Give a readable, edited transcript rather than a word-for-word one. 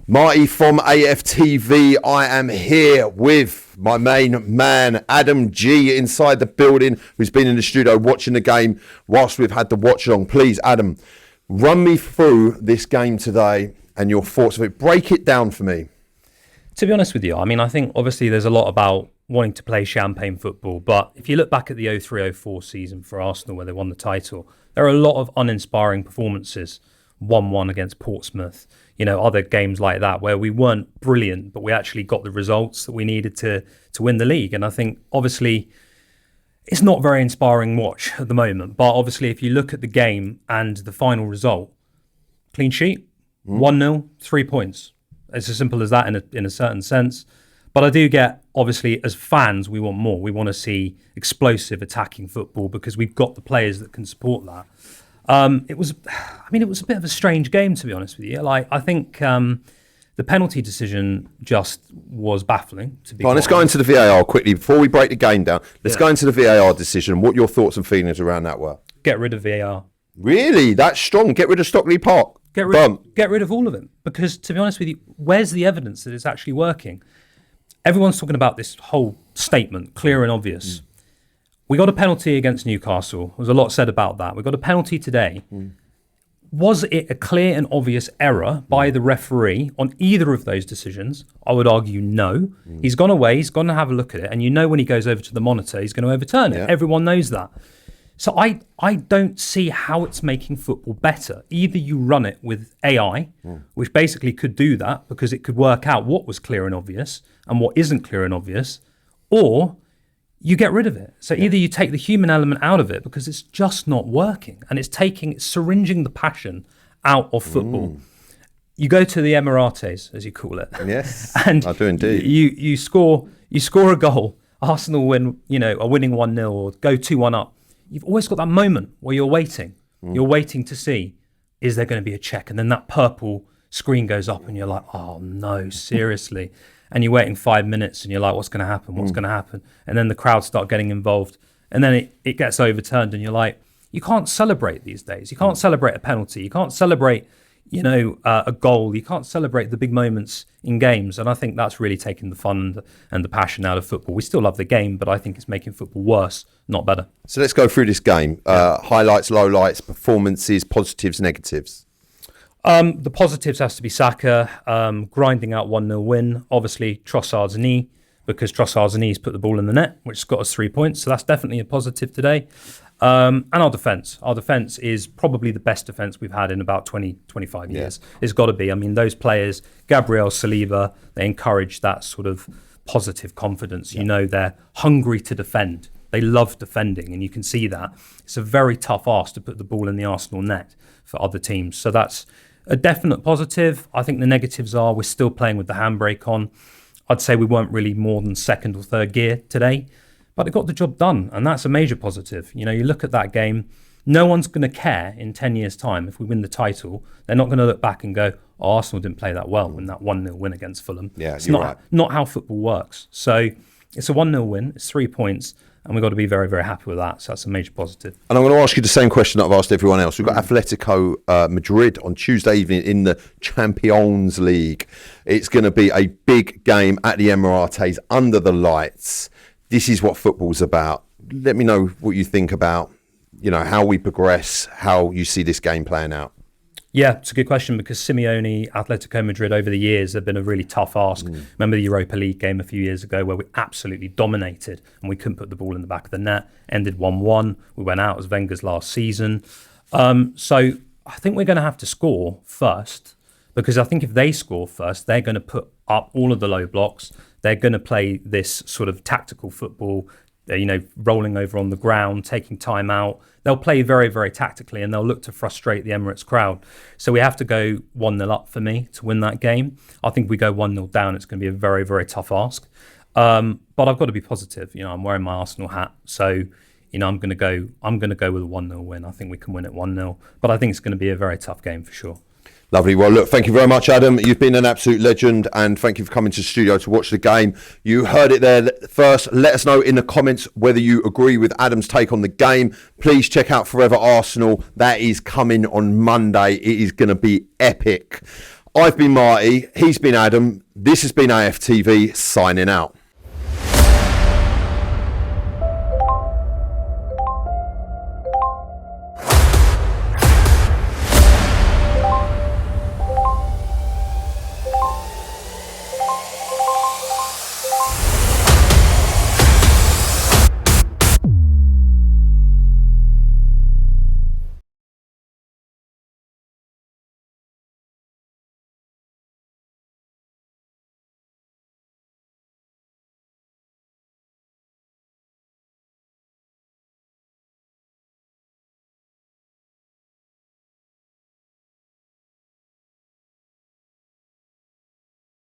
Marty from AFTV. I am here with my main man, Adam G, inside the building, who's been in the studio watching the game whilst we've had the watch along. Please, Adam, run me through this game today and your thoughts of it. Break it down for me. To be honest with you, I mean, I think obviously there's a lot about wanting to play champagne football, but if you look back at the 03-04 season for Arsenal where they won the title, there are a lot of uninspiring performances. 1-1 against Portsmouth, other games like that where we weren't brilliant, but we actually got the results that we needed to win the league. And I think obviously it's not very inspiring watch at the moment, but obviously if you look at the game and the final result, clean sheet, 1-0, 3 points. It's as simple as that in a certain sense. But I do get, obviously, as fans, we want more. We want to see explosive attacking football because we've got the players that can support that. It was a bit of a strange game, to be honest with you. I think the penalty decision just was baffling. Let's go into the VAR quickly before we break the game down. Let's go into the VAR decision. What your thoughts and feelings around that were? Get rid of VAR. Really? That's strong. Get rid of Stockley Park. Get rid of all of them. Because, to be honest with you, where's the evidence that it's actually working? Everyone's talking about this whole statement, clear and obvious. We got a penalty against Newcastle. There was a lot said about that. We got a penalty today. Was it a clear and obvious error by the referee on either of those decisions? I would argue no. He's gone away. He's gone to have a look at it. And when he goes over to the monitor, he's going to overturn it. Everyone knows that. So I don't see how it's making football better. Either you run it with AI, which basically could do that because it could work out what was clear and obvious and what isn't clear and obvious, or you get rid of it. So either you take the human element out of it because it's just not working and it's syringing the passion out of football. You go to the Emirates, as you call it. Yes, and I do indeed. You score a goal. Arsenal win, are winning 1-0 or go 2-1 up. You've always got that moment where you're waiting. You're waiting to see, is there going to be a check? And then that purple screen goes up and you're like, oh no, seriously. And you're waiting 5 minutes and you're like, what's going to happen? What's going to happen? And then the crowd start getting involved. And then it gets overturned and you're like, you can't celebrate these days. You can't celebrate a penalty. You can't celebrate, a goal. You can't celebrate the big moments in games. And I think that's really taking the fun and the passion out of football. We still love the game, but I think it's making football worse, not better. So let's go through this game. Highlights, lowlights, performances, positives, negatives. The positives has to be Saka grinding out 1-0 win. Obviously, Trossard's knee, because Trossard's knees put the ball in the net, which got us 3 points. So that's definitely a positive today. And our defence. Our defence is probably the best defence we've had in about 20, 25 years. It's got to be. I mean, those players, Gabriel, Saliba, they encourage that sort of positive confidence. They're hungry to defend. They love defending, and you can see that. It's a very tough ask to put the ball in the Arsenal net for other teams. So that's a definite positive. I think the negatives are we're still playing with the handbrake on. I'd say we weren't really more than second or third gear today, but it got the job done, and that's a major positive. You look at that game, no one's going to care in 10 years' time if we win the title. They're not going to look back and go, oh, Arsenal didn't play that well in that 1-0 win against Fulham. Yeah, it's you're right. Not how football works. So it's a 1-0 win, it's 3 points, and we've got to be very, very happy with that. So that's a major positive. And I'm going to ask you the same question that I've asked everyone else. We've got Atletico Madrid on Tuesday evening in the Champions League. It's going to be a big game at the Emirates under the lights. This is what football's about. Let me know what you think about, how we progress, how you see this game playing out. Yeah, it's a good question because Simeone, Atletico Madrid over the years have been a really tough ask. Remember the Europa League game a few years ago where we absolutely dominated and we couldn't put the ball in the back of the net, ended 1-1. We went out as Wenger's last season. So I think we're going to have to score first because I think if they score first, they're going to put up all of the low blocks. They're going to play this sort of tactical football, rolling over on the ground, taking time out. They'll play very, very tactically and they'll look to frustrate the Emirates crowd. So we have to go 1-0 up for me to win that game. I think if we go 1-0 down, it's going to be a very, very tough ask. But I've got to be positive. I'm wearing my Arsenal hat. So, I'm going to go with a 1-0 win. I think we can win it 1-0. But I think it's going to be a very tough game for sure. Lovely. Well, look, thank you very much, Adam. You've been an absolute legend, and thank you for coming to the studio to watch the game. You heard it there first. Let us know in the comments whether you agree with Adam's take on the game. Please check out Forever Arsenal. That is coming on Monday. It is going to be epic. I've been Marty. He's been Adam. This has been AFTV signing out.